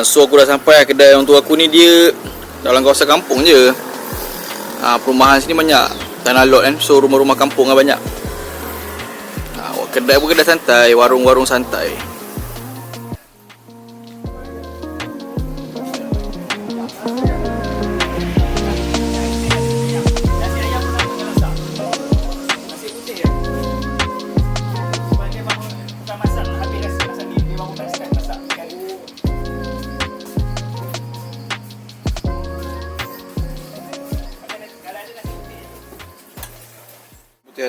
So aku dah sampai kedai orang tua aku ni. Dia dalam kawasan kampung je. Perumahan sini banyak tanah lot kan. So rumah-rumah kampung lah banyak. Kedai pun kedai santai, warung-warung santai.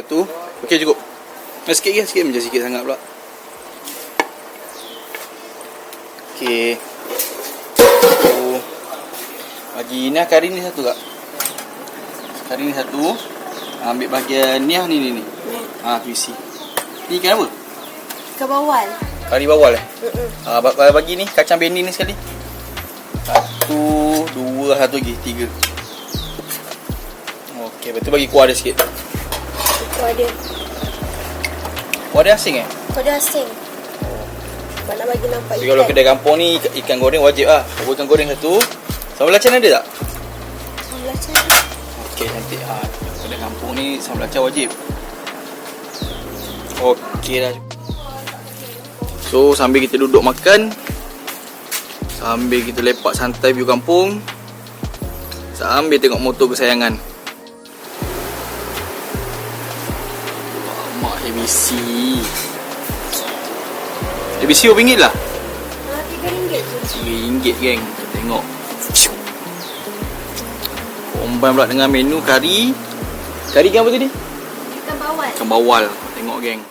Tu okey cukup. Sikit macam sikit sangat pula. Okey. Bagi ni kari ni satu kak. Kari ni satu. Ambil bahagian ni ni. Tu isi. Ni ikan apa? Ikan bawal. Kari bawal bagi ni kacang benin ni sekali. Satu, dua, satu lagi, tiga. Okey, betul bagi kuah dia sikit. Kuah dia. Kuah dia asing Kuah dia asing. Sebab nak bagi nampak ikan. Kalau kedai kampung ni ikan goreng wajib lah. Ikan goreng satu. Sambal belacan ada tak? Sambal belacan. Okey, cantik. Kedai kampung ni sambal belacan wajib. Okey dah. So sambil kita duduk makan, sambil kita lepak santai view kampung, sambil tengok motor kesayangan. Mak ABC. ABC RM1 lah. RM3 je. RM3 geng. Kita tengok. Combine pula dengan menu kari. Kari ikan apa tadi? Ikan bawal. Ikan bawal. Tengok geng.